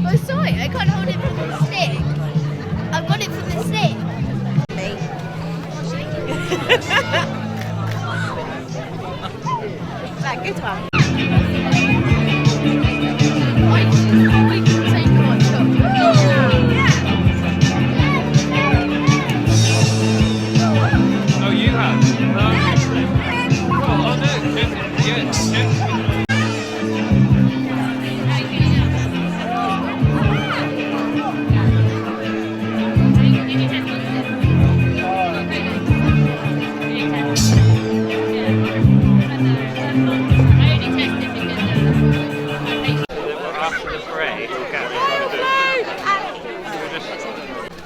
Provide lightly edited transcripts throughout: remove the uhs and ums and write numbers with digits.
Oh, sorry, I can't hold it from the stick. I've got it from the stick. Is that a good one? Oh, you have? Oh, no. Yeah.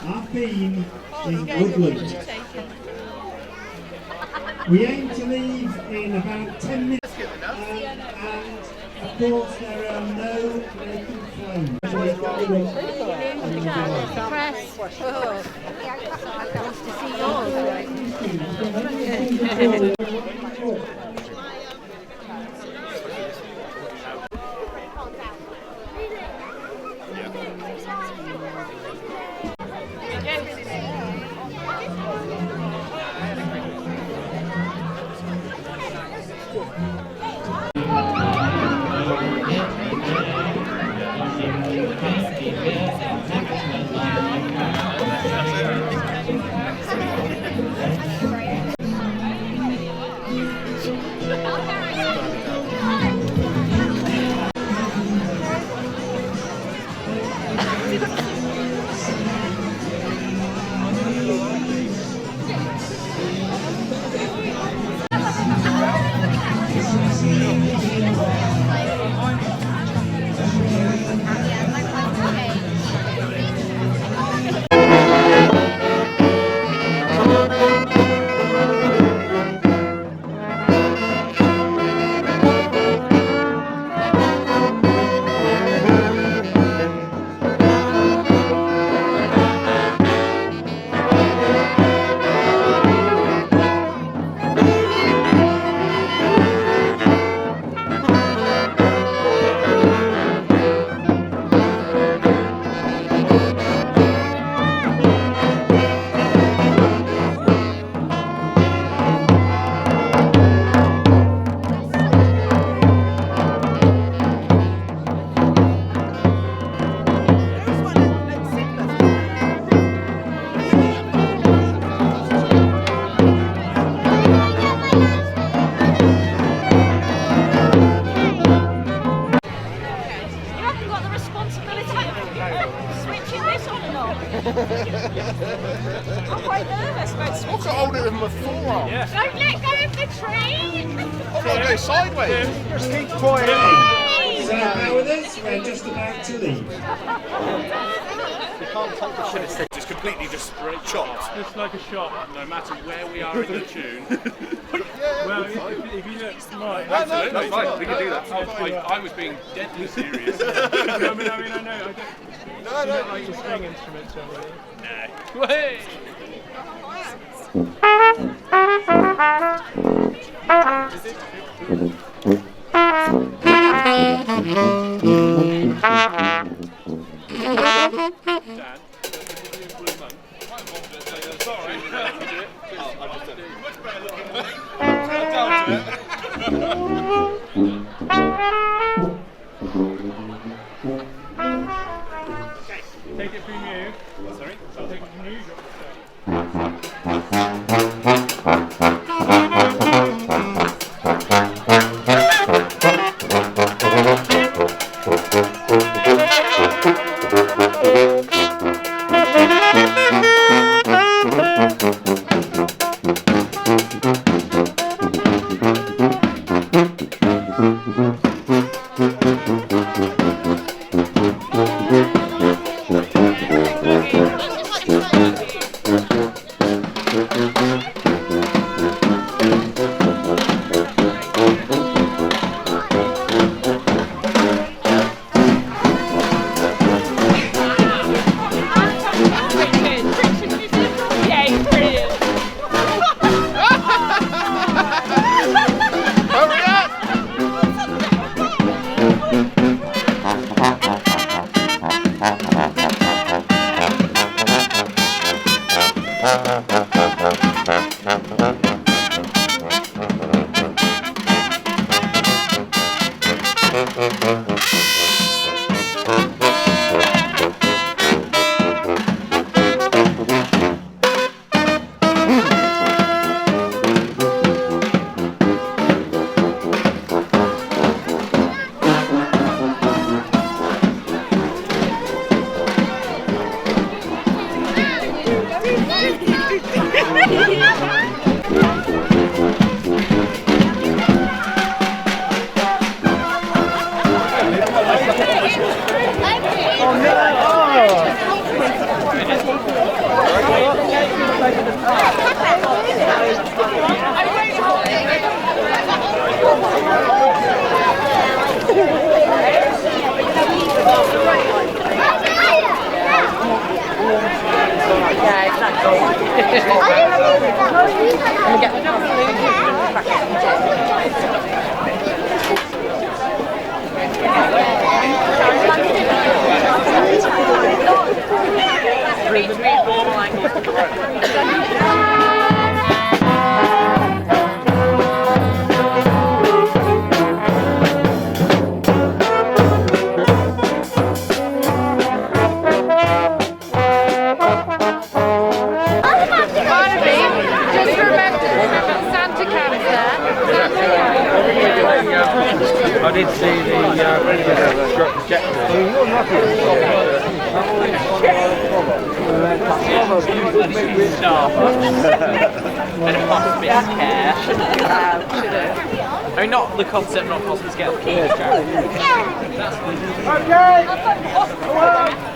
Our theme is woodland. We aim to leave in about 10 minutes, and of course there are no naked flames. Press. Wants to see yours. I'm quite nervous about switching. I've got hold of him with my forearm. Yeah. Don't let go of the tree! I've got to go sideways. Just keep quiet. So bear with us, we're just about to leave. It's completely just chopped. Just like a shot, no matter where we are in the tune. Well, if you look smart. Absolutely, that's fine. We can do that. I was being deadly serious. I know. I don't. No, You don't like your string instruments, don't you? No. Hey! Dan, blue monk. Sorry. Much better looking. Take it from you. Sorry? I'll take it from you. Drop it. I did see the I mean, not the concept, not possible to get Okay!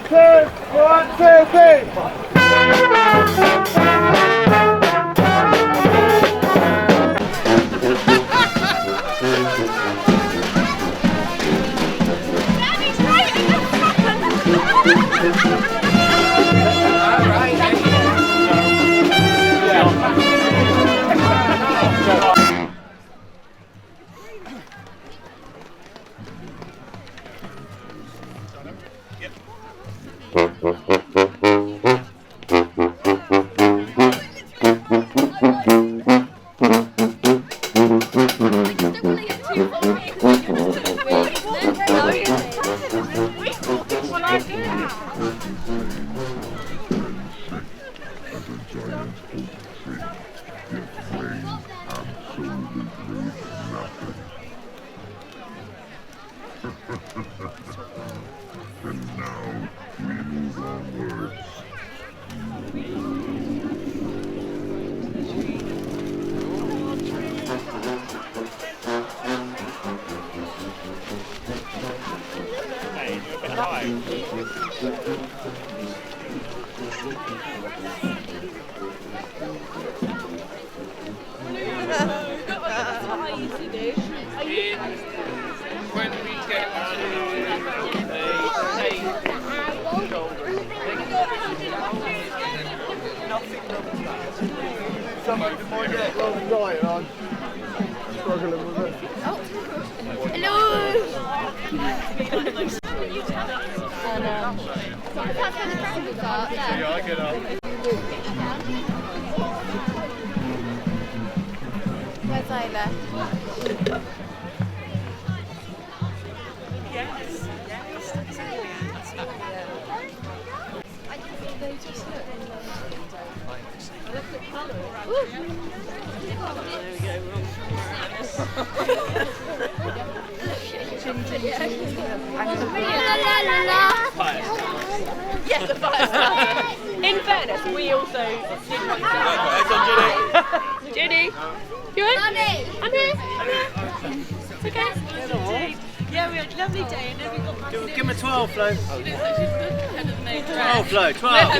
'Cause Yeah, we had a lovely day and then we got back. Give him a 12, Flo. 12, Flo, 12.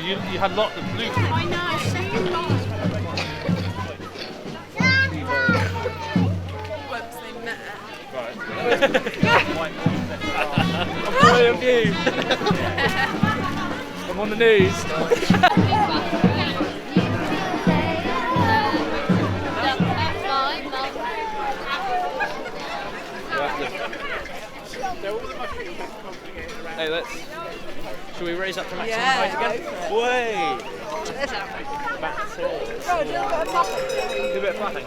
You had lots of blue. I know, second last. Once they met. I'm sorry of you. I'm on the news. Hey, should we raise up to maximum height again? Wait! That's it. Do a bit of flapping.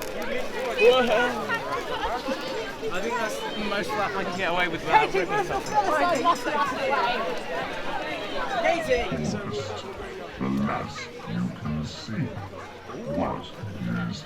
I think that's the most flap I can get away with without ripping something. The last you can see was his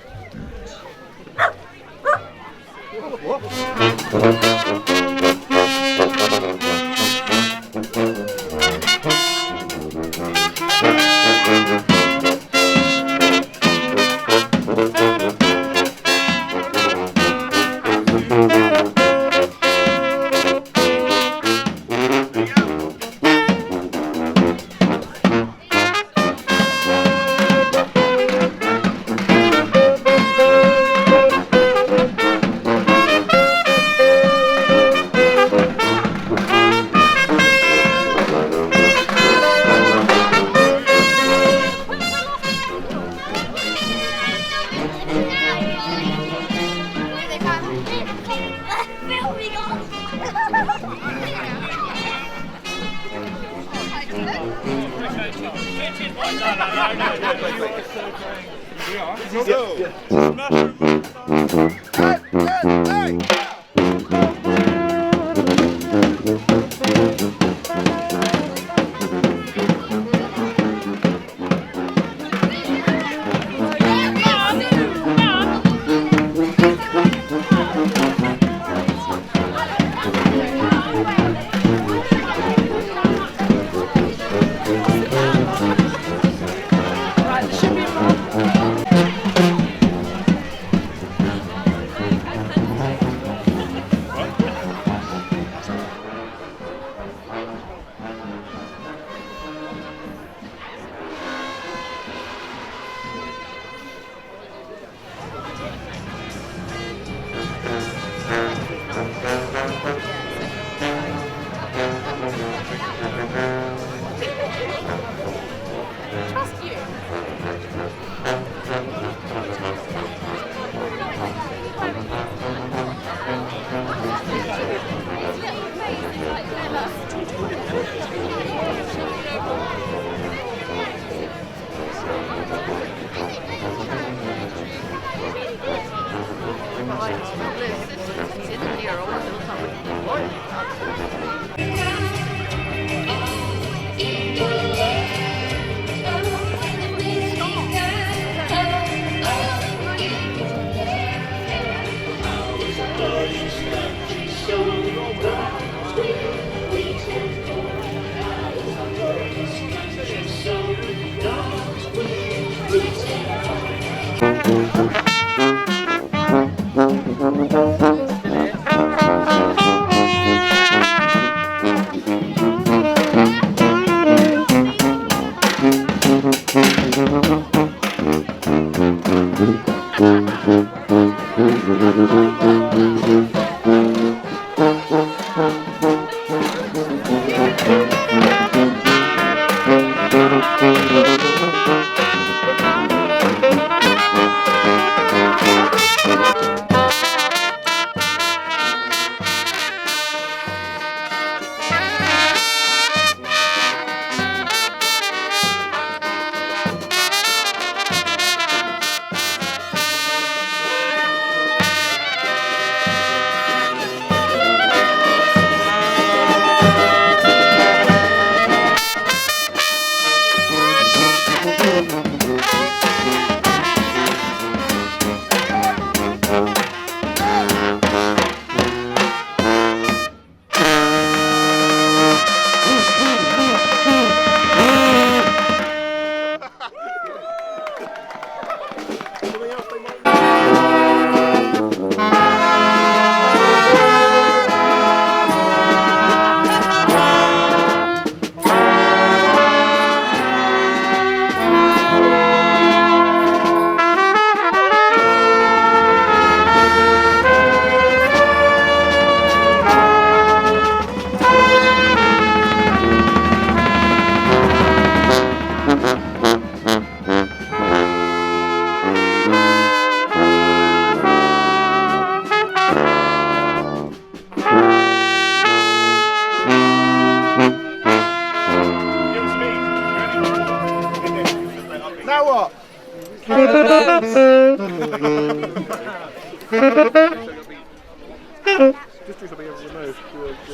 Now what?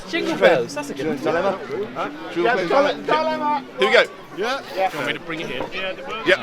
Jingle bells, that's a good one. Dilemma. Dilemma. Here we go. Yeah. Want me to bring it in? Yeah. Yep.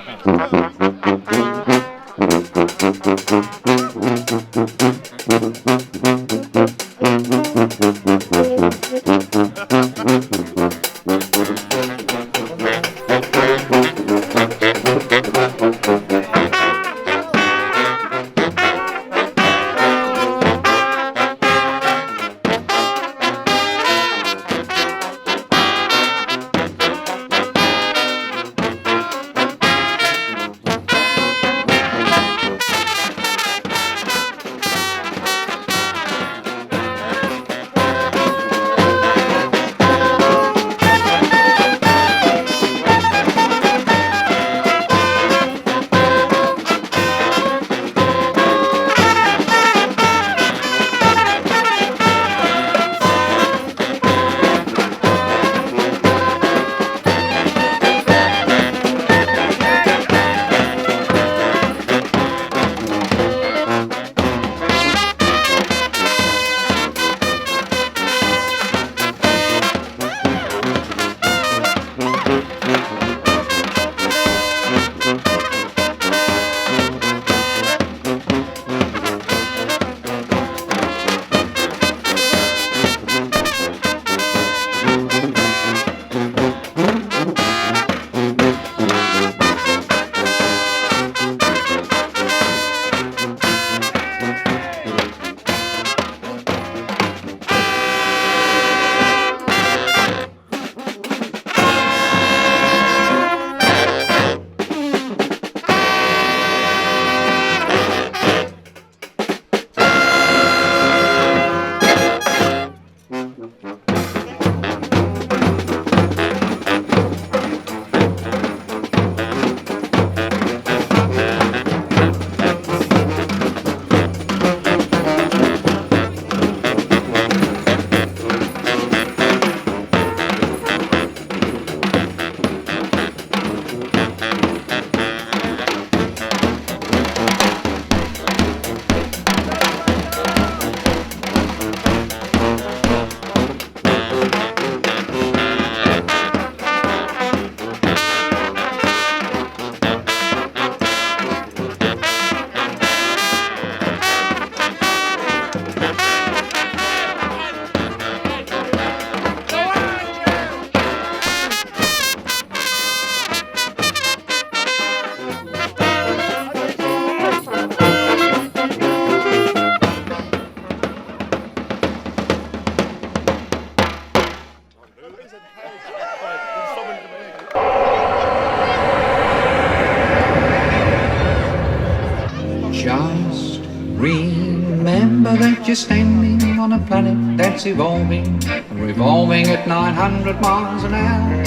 Just remember that you're standing on a planet that's evolving and revolving at 900 miles an hour.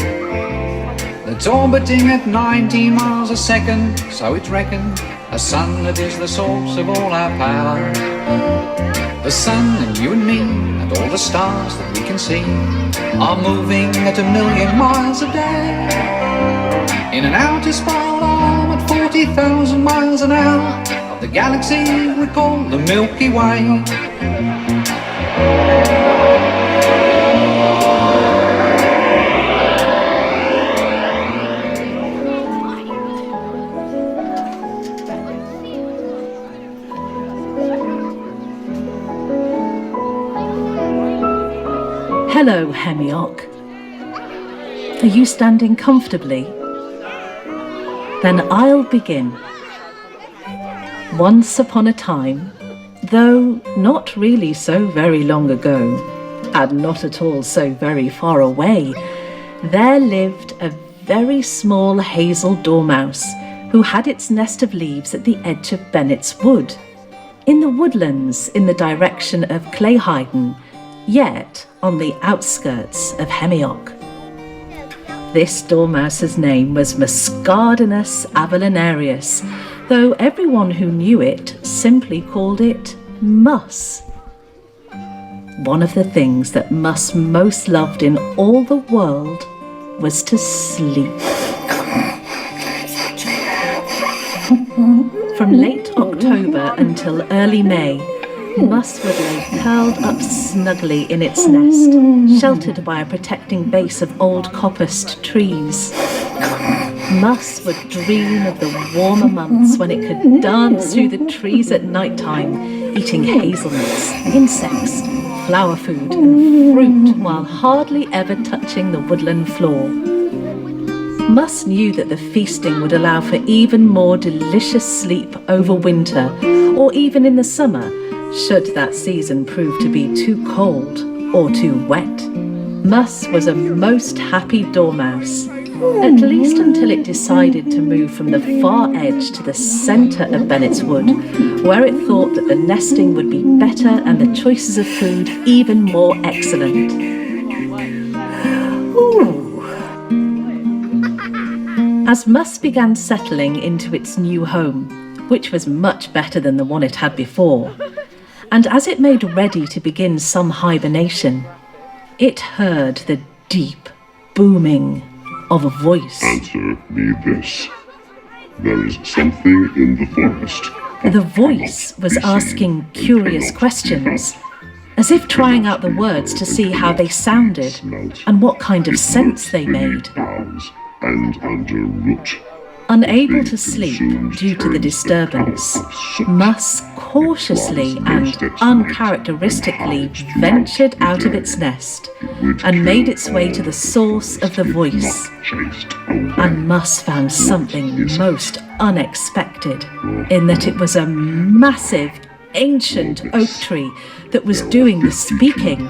That's orbiting at 19 miles a second, so it's reckoned a sun that is the source of all our power. The sun and you and me and all the stars that we can see are moving at 1,000,000 miles a day in an outer spiral arm at 40,000 miles an hour of the galaxy we call the Milky Way. Hello, Hemyock. Are you standing comfortably? Then I'll begin. Once upon a time, though not really so very long ago, and not at all so very far away, there lived a very small hazel dormouse who had its nest of leaves at the edge of Bennett's Wood, in the woodlands in the direction of Clayhyden, yet on the outskirts of Hemyock. This dormouse's name was Muscardinus avellanarius, though everyone who knew it simply called it Mus. One of the things that Mus most loved in all the world was to sleep. From late October until early May, Mus would lay curled up snugly in its nest, sheltered by a protecting base of old coppiced trees. Mus would dream of the warmer months when it could dance through the trees at night time, eating hazelnuts, insects, flower food and fruit while hardly ever touching the woodland floor. Mus knew that the feasting would allow for even more delicious sleep over winter or even in the summer, should that season prove to be too cold or too wet. Mus was a most happy dormouse, at least until it decided to move from the far edge to the centre of Bennett's Wood, where it thought that the nesting would be better and the choices of food even more excellent. As Mus began settling into its new home, which was much better than the one it had before, and as it made ready to begin some hibernation, it heard the deep booming of a voice. Answer me this. There is something in the forest. The voice was asking curious questions, as if trying out the words to see how they sounded and what kind of sense they made. And under root. Unable to sleep due to the disturbance, Mus cautiously and uncharacteristically ventured out of its nest and made its way to the source of the voice. And Mus found something most unexpected, in that it was a massive, ancient oak tree that was doing the speaking.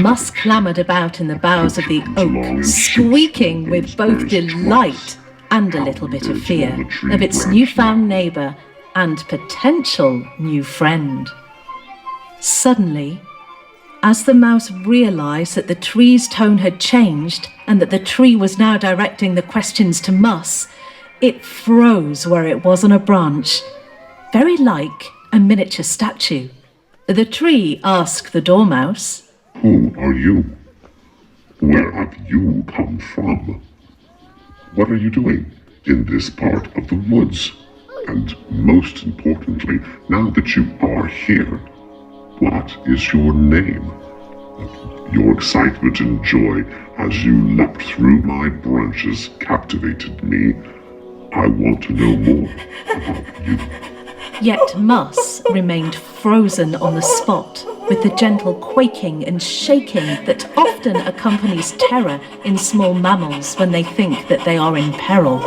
Mus clambered about in the boughs of the oak, squeaking with both delight and a little bit of fear of its newfound neighbour and potential new friend. Suddenly, as the mouse realised that the tree's tone had changed and that the tree was now directing the questions to Mus, it froze where it was on a branch, very like a miniature statue. The tree asked the dormouse, Who are you? Where have you come from? What are you doing in this part of the woods? And most importantly, now that you are here, what is your name? Your excitement and joy as you leapt through my branches captivated me. I want to know more about you. Yet Mus remained frozen on the spot, with the gentle quaking and shaking that often accompanies terror in small mammals when they think that they are in peril.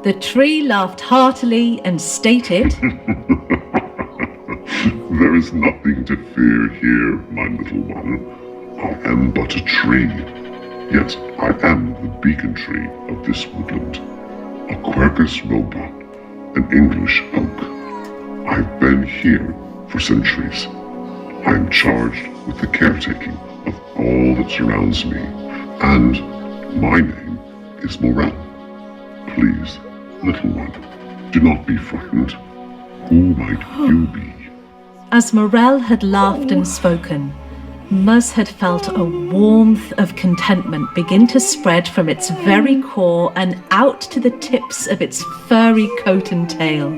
The tree laughed heartily and stated, There is nothing to fear here, my little one. I am but a tree, yet I am the beacon tree of this woodland, a Quercus roba, an English oak. I've been here for centuries. I am charged with the caretaking of all that surrounds me, and my name is Morel. Please, little one, do not be frightened. Who might you be? As Morel had laughed and spoken, Mus had felt a warmth of contentment begin to spread from its very core and out to the tips of its furry coat and tail.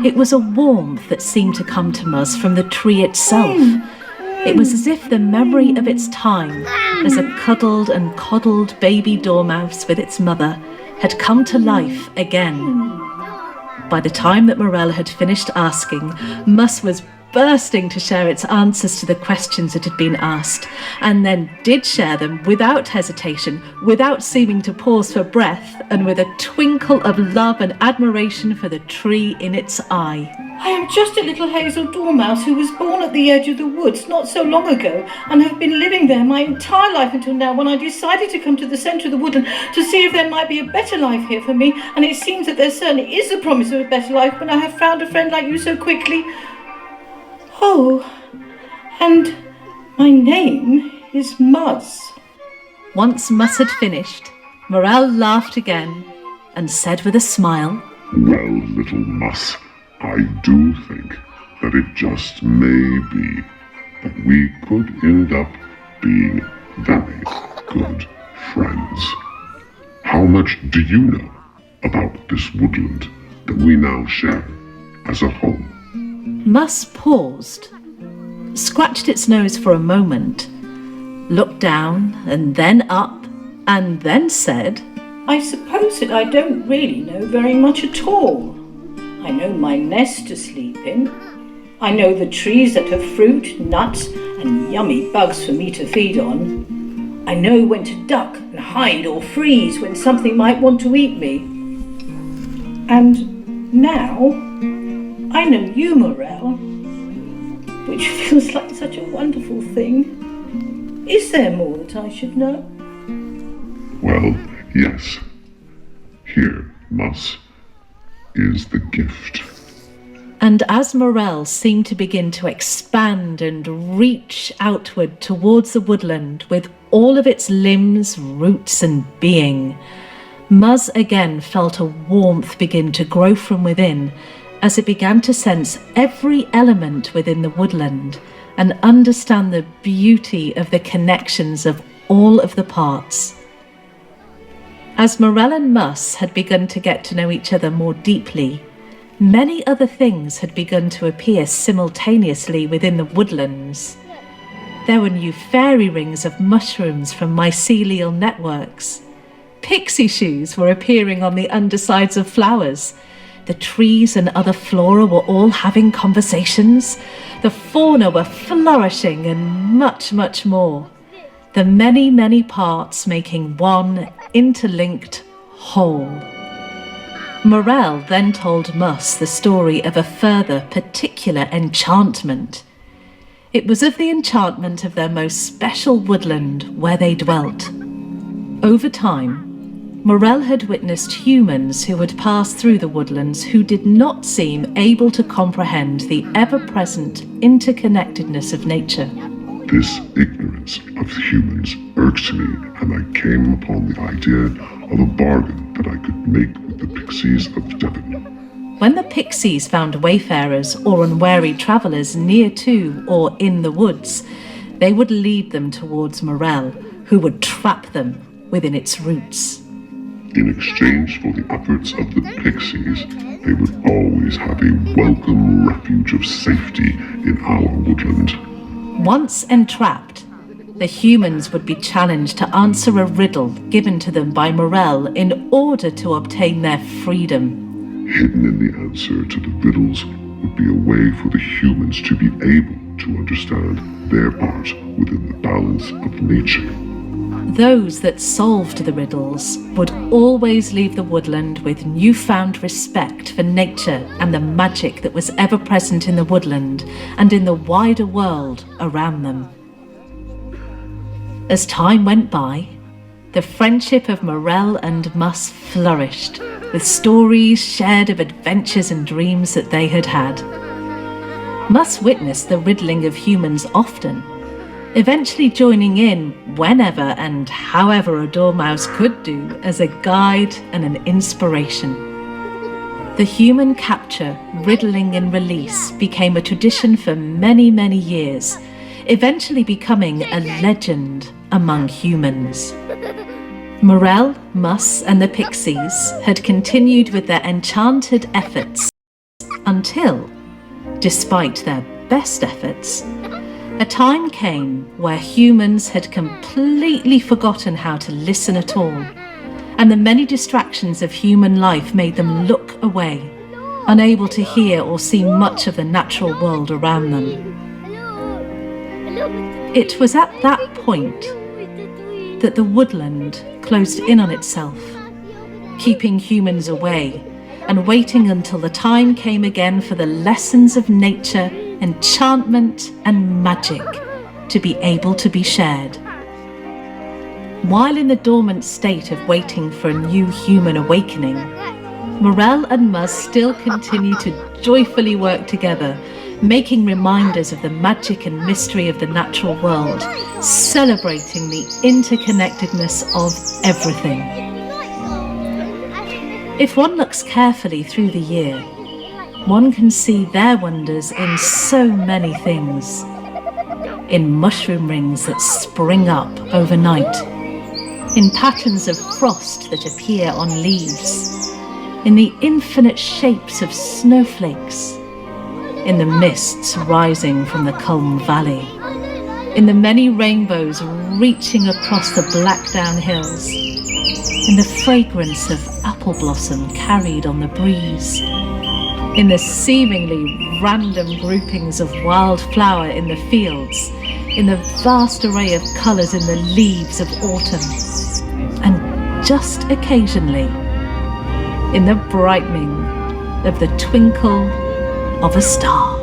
It was a warmth that seemed to come to Mus from the tree itself. It was as if the memory of its time as a cuddled and coddled baby dormouse with its mother had come to life again. By the time that Morel had finished asking, Mus was bursting to share its answers to the questions that had been asked, and then did share them without hesitation, without seeming to pause for breath, and with a twinkle of love and admiration for the tree in its eye. I am just a little hazel dormouse who was born at the edge of the woods not so long ago and have been living there my entire life until now, when I decided to come to the centre of the woodland to see if there might be a better life here for me, and it seems that there certainly is the promise of a better life when I have found a friend like you so quickly. Oh, and my name is Mus. Once Mus had finished, Morel laughed again and said with a smile, Well, little Mus, I do think that it just may be that we could end up being very good friends. How much do you know about this woodland that we now share as a home. Mus paused, scratched its nose for a moment, looked down and then up, and then said, I suppose that I don't really know very much at all. I know my nest to sleep in. I know the trees that have fruit, nuts, and yummy bugs for me to feed on. I know when to duck and hide or freeze when something might want to eat me. And now, I know you, Morel, which feels like such a wonderful thing. Is there more that I should know? Well, yes. Here, Mus, is the gift. and as Morel seemed to begin to expand and reach outward towards the woodland with all of its limbs, roots and being, Mus again felt a warmth begin to grow from within as it began to sense every element within the woodland and understand the beauty of the connections of all of the parts. As Morel and Mus had begun to get to know each other more deeply, many other things had begun to appear simultaneously within the woodlands. There were new fairy rings of mushrooms from mycelial networks. Pixie shoes were appearing on the undersides of flowers. The trees and other flora were all having conversations. The fauna were flourishing and much, much more. The many, many parts making one interlinked whole. Morel then told Mus the story of a further particular enchantment. It was of the enchantment of their most special woodland where they dwelt. Over time, Morel had witnessed humans who had passed through the woodlands who did not seem able to comprehend the ever-present interconnectedness of nature. This ignorance of humans irked me, and I came upon the idea of a bargain that I could make with the pixies of Devon. When the pixies found wayfarers or unwary travellers near to or in the woods, they would lead them towards Morel, who would trap them within its roots. In exchange for the efforts of the pixies, they would always have a welcome refuge of safety in our woodland. Once entrapped, the humans would be challenged to answer a riddle given to them by Morel in order to obtain their freedom. Hidden in the answer to the riddles would be a way for the humans to be able to understand their part within the balance of nature. Those that solved the riddles would always leave the woodland with newfound respect for nature and the magic that was ever present in the woodland and in the wider world around them. As time went by, the friendship of Morel and Mus flourished, with stories shared of adventures and dreams that they had had. Mus witnessed the riddling of humans often, eventually joining in whenever and however a dormouse could do as a guide and an inspiration. The human capture, riddling and release became a tradition for many, many years, eventually becoming a legend among humans. Morel, Mus and the pixies had continued with their enchanted efforts until, despite their best efforts, a time came where humans had completely forgotten how to listen at all, and the many distractions of human life made them look away, unable to hear or see much of the natural world around them. It was at that point that the woodland closed in on itself, keeping humans away and waiting until the time came again for the lessons of nature, enchantment and magic to be able to be shared. While in the dormant state of waiting for a new human awakening, Morel and Mus still continue to joyfully work together, making reminders of the magic and mystery of the natural world, celebrating the interconnectedness of everything. If one looks carefully through the year, one can see their wonders in so many things. In mushroom rings that spring up overnight, in patterns of frost that appear on leaves, in the infinite shapes of snowflakes, in the mists rising from the Culm Valley, in the many rainbows reaching across the Blackdown Hills, in the fragrance of apple blossom carried on the breeze, in the seemingly random groupings of wildflower in the fields, in the vast array of colours in the leaves of autumn, and just occasionally in the brightening of the twinkle of a star.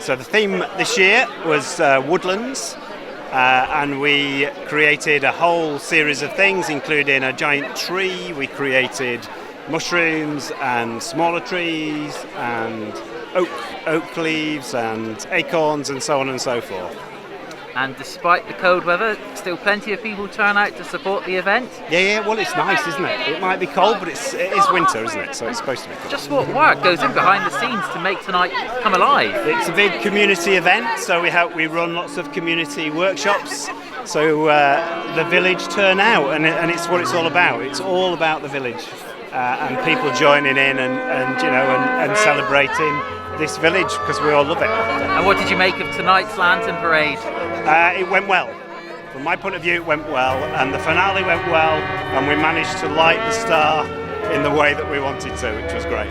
So the theme this year was woodlands, and we created a whole series of things, including a giant tree. We created mushrooms and smaller trees and oak leaves and acorns and so on and so forth. And despite the cold weather, still plenty of people turn out to support the event. Yeah, well, it's nice, isn't it? It might be cold, but it is winter, isn't it? So it's supposed to be cool. Just what work goes in behind the scenes to make tonight come alive? It's a big community event, so we run lots of community workshops. So the village turn out, and it's what it's all about. It's all about the village and people joining in and celebrating this village because we all love it. And what did you make of tonight's lantern parade? It went well. From my point of view, it went well, and the finale went well, and we managed to light the star in the way that we wanted to, which was great.